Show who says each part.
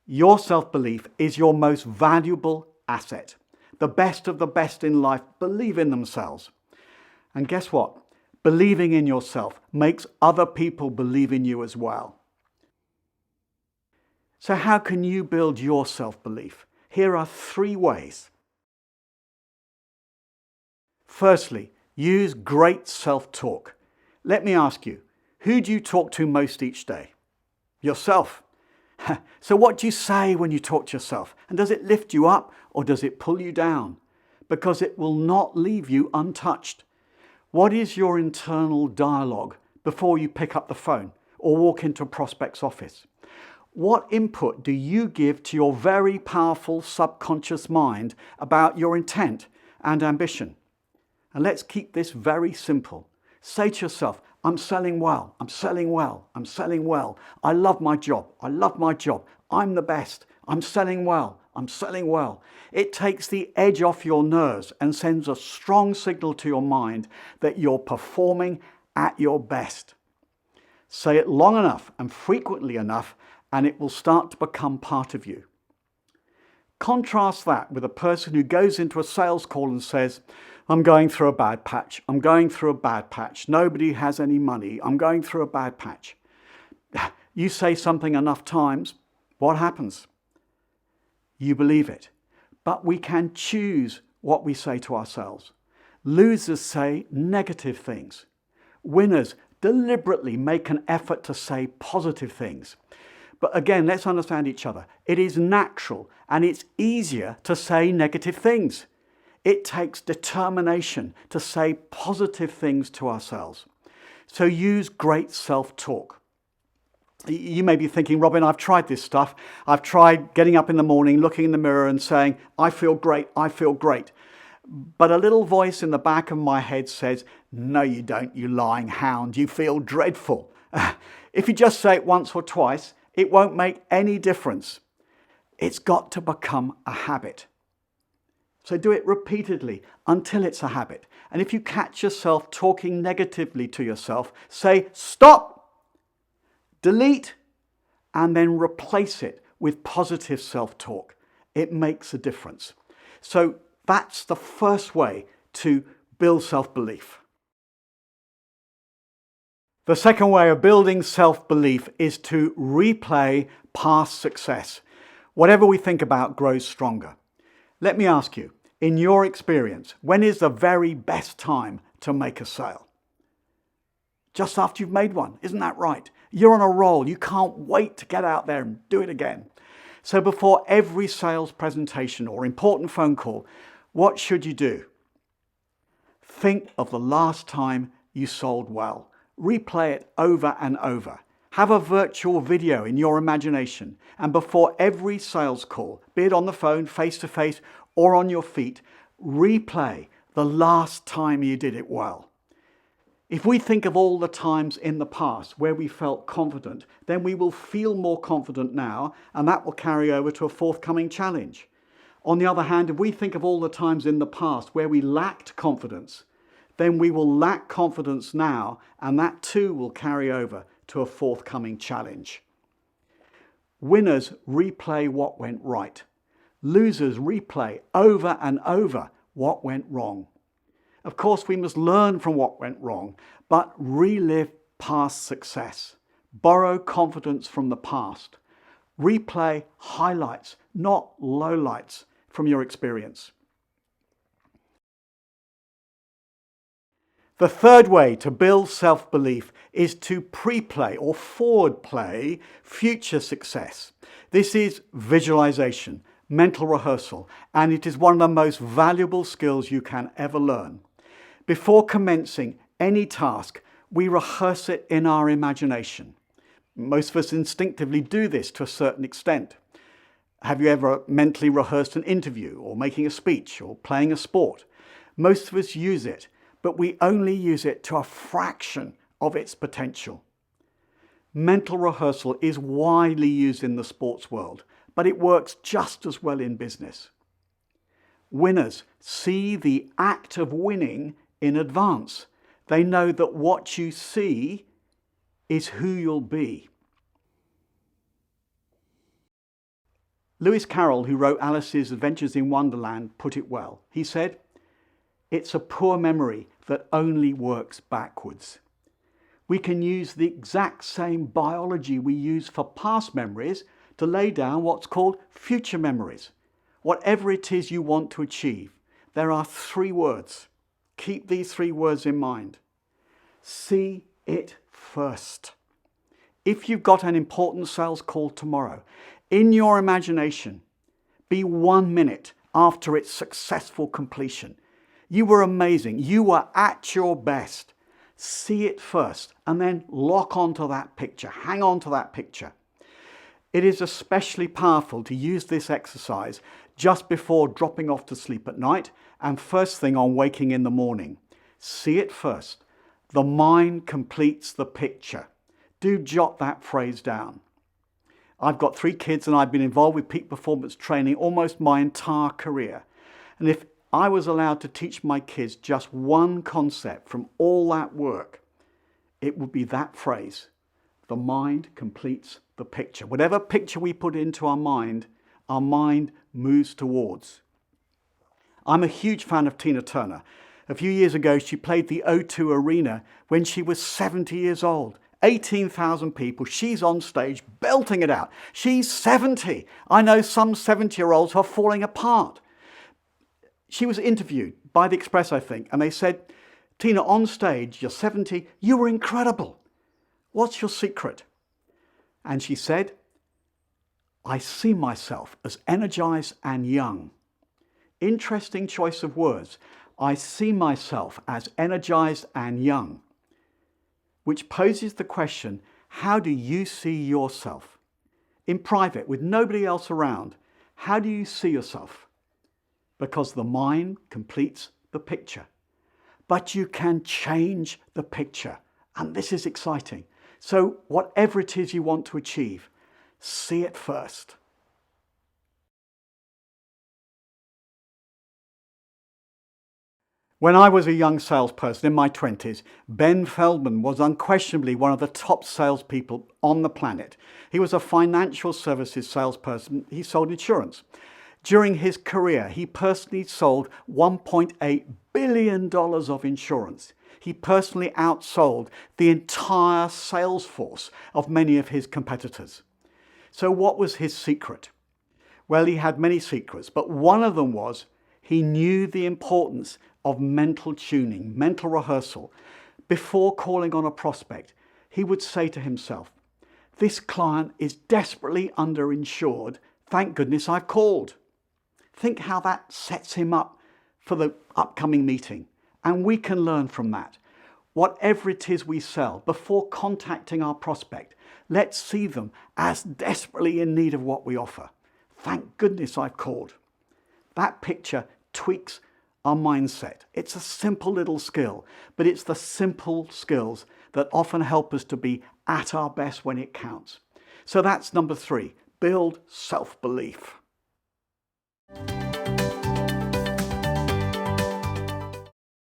Speaker 1: Your self-belief is your most valuable asset. The best of the best in life believe in themselves. And guess what? Believing in yourself makes other people believe in you as well. So how can you build your self-belief? Here are 3 ways. Firstly, use great self-talk. Let me ask you, who do you talk to most each day? Yourself. So what do you say when you talk to yourself? And does it lift you up or does it pull you down? Because it will not leave you untouched. What is your internal dialogue before you pick up the phone or walk into a prospect's office? What input do you give to your very powerful subconscious mind about your intent and ambition? And let's keep this very simple. Say to yourself, I'm selling well, I'm selling well, I'm selling well. I love my job, I love my job. I'm the best, I'm selling well, I'm selling well. It takes the edge off your nerves and sends a strong signal to your mind that you're performing at your best. Say it long enough and frequently enough, and it will start to become part of you. Contrast that with a person who goes into a sales call and says, I'm going through a bad patch. I'm going through a bad patch. Nobody has any money. I'm going through a bad patch. You say something enough times, what happens? You believe it. But we can choose what we say to ourselves. Losers say negative things. Winners deliberately make an effort to say positive things. But again, let's understand each other. It is natural and it's easier to say negative things. It takes determination to say positive things to ourselves. So use great self-talk. You may be thinking, Robin, I've tried this stuff. I've tried getting up in the morning, looking in the mirror and saying, I feel great, I feel great. But a little voice in the back of my head says, no, you don't, you lying hound. You feel dreadful. If you just say it once or twice, it won't make any difference. It's got to become a habit. So do it repeatedly until it's a habit. And if you catch yourself talking negatively to yourself, say, stop, delete, and then replace it with positive self-talk. It makes a difference. So that's the first way to build self-belief. The second way of building self-belief is to replay past success. Whatever we think about grows stronger. Let me ask you, in your experience, when is the very best time to make a sale? Just after you've made one, isn't that right? You're on a roll. You can't wait to get out there and do it again. So before every sales presentation or important phone call, what should you do? Think of the last time you sold well. Replay it over and over. Have a virtual video in your imagination, and before every sales call, be it on the phone, face-to-face, or on your feet, replay the last time you did it well. If we think of all the times in the past where we felt confident, then we will feel more confident now, and that will carry over to a forthcoming challenge. On the other hand, if we think of all the times in the past where we lacked confidence, then we will lack confidence now, and that too will carry over to a forthcoming challenge. Winners replay what went right. Losers replay over and over what went wrong. Of course, we must learn from what went wrong, but relive past success. Borrow confidence from the past. Replay highlights, not lowlights, from your experience. The third way to build self-belief is to pre-play or forward play future success. This is visualization, mental rehearsal, and it is one of the most valuable skills you can ever learn. Before commencing any task, we rehearse it in our imagination. Most of us instinctively do this to a certain extent. Have you ever mentally rehearsed an interview or making a speech or playing a sport? Most of us use it, but we only use it to a fraction of its potential. Mental rehearsal is widely used in the sports world, but it works just as well in business. Winners see the act of winning in advance. They know that what you see is who you'll be. Lewis Carroll, who wrote Alice's Adventures in Wonderland, put it well. He said, "It's a poor memory that only works backwards." We can use the exact same biology we use for past memories to lay down what's called future memories. Whatever it is you want to achieve, there are 3 words. Keep these 3 words in mind. See it first. If you've got an important sales call tomorrow, in your imagination, be 1 minute after its successful completion. You were amazing. You were at your best. See it first and then lock onto that picture. Hang on to that picture. It is especially powerful to use this exercise just before dropping off to sleep at night and first thing on waking in the morning. See it first. The mind completes the picture. Do jot that phrase down. I've got 3 kids and I've been involved with peak performance training almost my entire career. And if I was allowed to teach my kids just one concept from all that work, it would be that phrase. The mind completes the picture. Whatever picture we put into our mind moves towards. I'm a huge fan of Tina Turner. A few years ago, she played the O2 Arena when she was 70 years old. 18,000 people. She's on stage belting it out. She's 70. I know some 70-year-olds who are falling apart. She was interviewed by The Express, I think, and they said, "Tina, on stage, you're 70, you were incredible. What's your secret?" And she said, "I see myself as energized and young." Interesting choice of words. I see myself as energized and young, which poses the question, how do you see yourself? In private, with nobody else around, how do you see yourself? Because the mind completes the picture. But you can change the picture, and this is exciting. So whatever it is you want to achieve, see it first. When I was a young salesperson in my 20s, Ben Feldman was unquestionably one of the top salespeople on the planet. He was a financial services salesperson. He sold insurance. During his career, he personally sold $1.8 billion of insurance. He personally outsold the entire sales force of many of his competitors. So what was his secret? Well, he had many secrets, but one of them was he knew the importance of mental tuning, mental rehearsal. Before calling on a prospect, he would say to himself, "This client is desperately underinsured. Thank goodness I've called." Think how that sets him up for the upcoming meeting. And we can learn from that. Whatever it is we sell, before contacting our prospect, let's see them as desperately in need of what we offer. Thank goodness I've called. That picture tweaks our mindset. It's a simple little skill, but it's the simple skills that often help us to be at our best when it counts. So that's number 3, build self-belief.